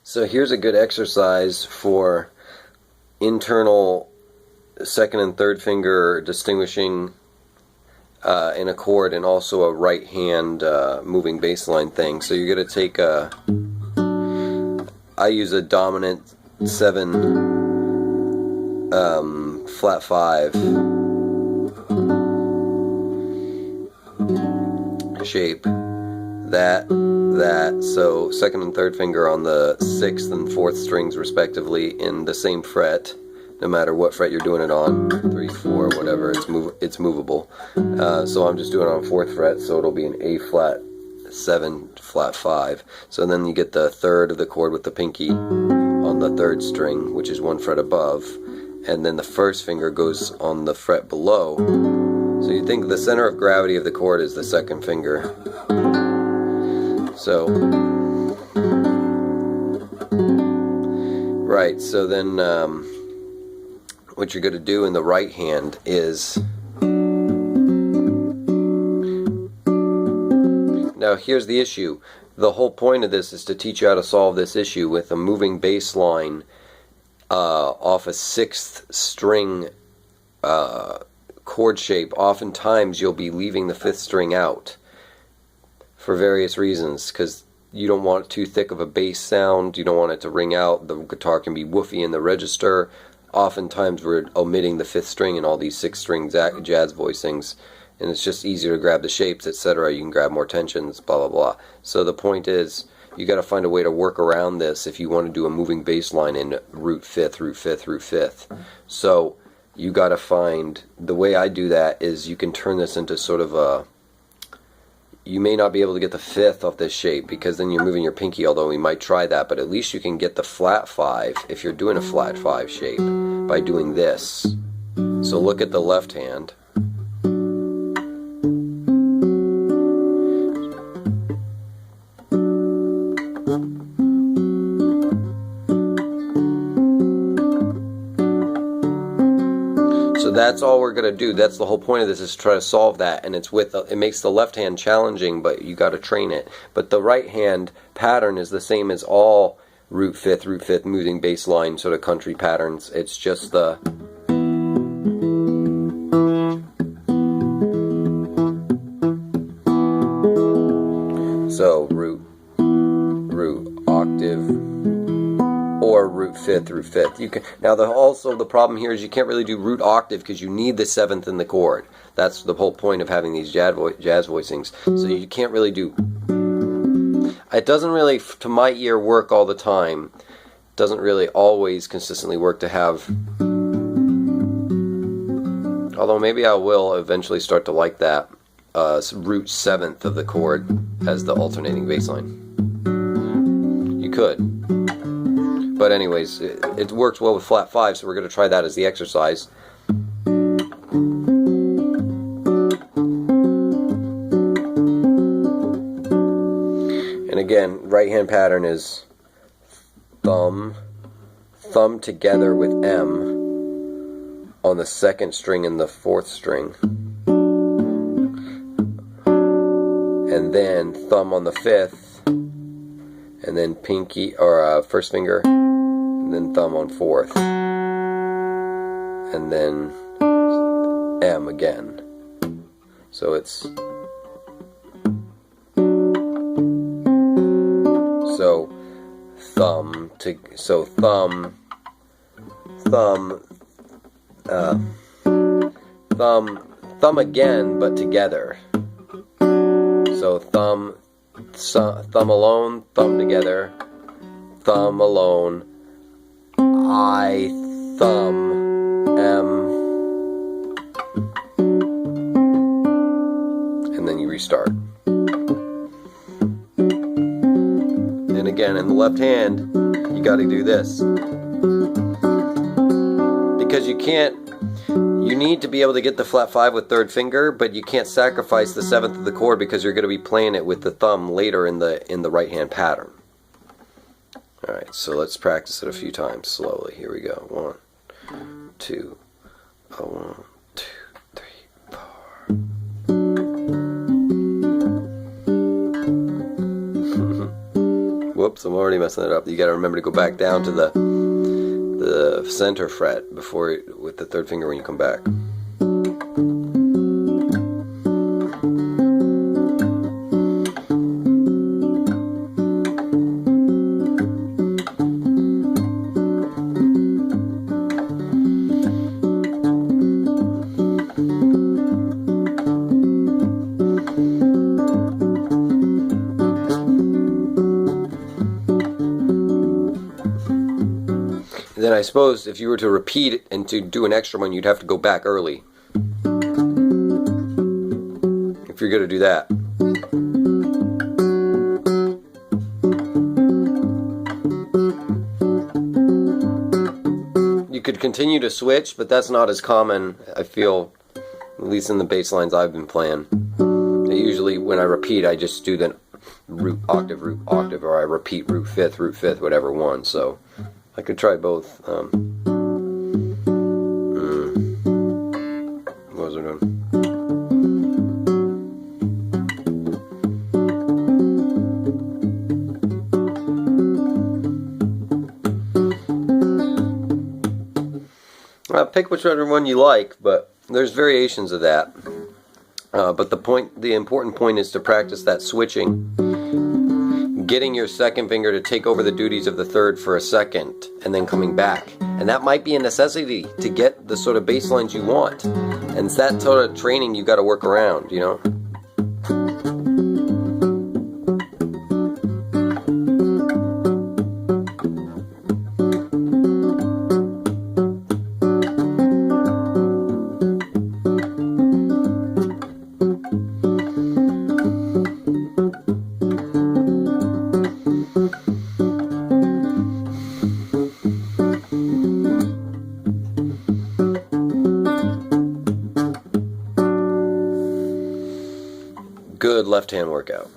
So here's a good exercise for internal second and third finger distinguishing in a chord, and also a right hand moving bass line thing. So you're going to take I use a dominant 7 flat 5 shape. So second and third finger on the 6th and 4th strings respectively in the same fret, no matter what fret you're doing it on, 3, 4, whatever, it's movable. So I'm just doing it on 4th fret, so it'll be an A flat 7 flat 5. So then you get the third of the chord with the pinky on the 3rd string, which is 1 fret above, and then the first finger goes on the fret below. So you think the center of gravity of the chord is the 2nd finger. So, right, so then what you're going to do in the right hand is, now here's the issue. The whole point of this is to teach you how to solve this issue with a moving bass line off a 6th string chord shape. Oftentimes you'll be leaving the 5th string out for various reasons, because you don't want too thick of a bass sound, you don't want it to ring out, the guitar can be woofy in the register. Oftentimes we're omitting the 5th string in all these 6-string jazz voicings, and it's just easier to grab the shapes, etc. You can grab more tensions, blah blah blah. So the point is, you got to find a way to work around this if you want to do a moving bass line in root 5th, root 5th, root 5th. So you got to find, the way I do that is you can turn this into sort of a, you may not be able to get the 5th off this shape because then you're moving your pinky, although we might try that, but at least you can get the flat 5 if you're doing a flat 5 shape by doing this. So look at the left hand. So that's all we're going to do. That's the whole point of this, is to try to solve that, and it's with it makes the left hand challenging, but you got to train it. But the right hand pattern is the same as all root 5th moving bass line sort of country patterns. It's just the so root octave, or root 5th, root 5th. You can now also the problem here is you can't really do root octave because you need the 7th in the chord. That's the whole point of having these jazz voicings. So you can't really do. It doesn't really, to my ear, work all the time. It doesn't really always consistently work to have. Although maybe I will eventually start to like that root 7th of the chord as the alternating bass line. You could. But anyways, it works well with flat 5, so we're going to try that as the exercise. And again, right hand pattern is thumb together with M on the 2nd string and the 4th string. And then thumb on the 5th, and then pinky, or first finger, and then thumb on 4th, and then M again. So it's thumb again, but together. So thumb alone, thumb together, thumb alone, I, thumb, M, and then you restart. And again, in the left hand, you got to do this. Because you can't, you need to be able to get the flat 5 with 3rd finger, but you can't sacrifice the 7th of the chord because you're going to be playing it with the thumb later in the right hand pattern. Alright, so let's practice it a few times slowly. Here we go. 1, 2, 1, 2, 3, 4. Whoops. So I'm already messing it up. You got to remember to go back down to the center fret before with the third finger when you come back. Then I suppose if you were to repeat it and to do an extra one, you'd have to go back early. If you're going to do that. You could continue to switch, but that's not as common, I feel, at least in the bass lines I've been playing. Usually when I repeat, I just do the root, octave, or I repeat root, fifth, whatever one, so I could try both. What was I doing? Pick whichever one you like, but there's variations of that. But the important point is to practice that switching. Getting your second finger to take over the duties of the third for a second, and then coming back. And that might be a necessity to get the sort of bass lines you want. And it's that sort of training you got to work around, you know? Good left hand workout.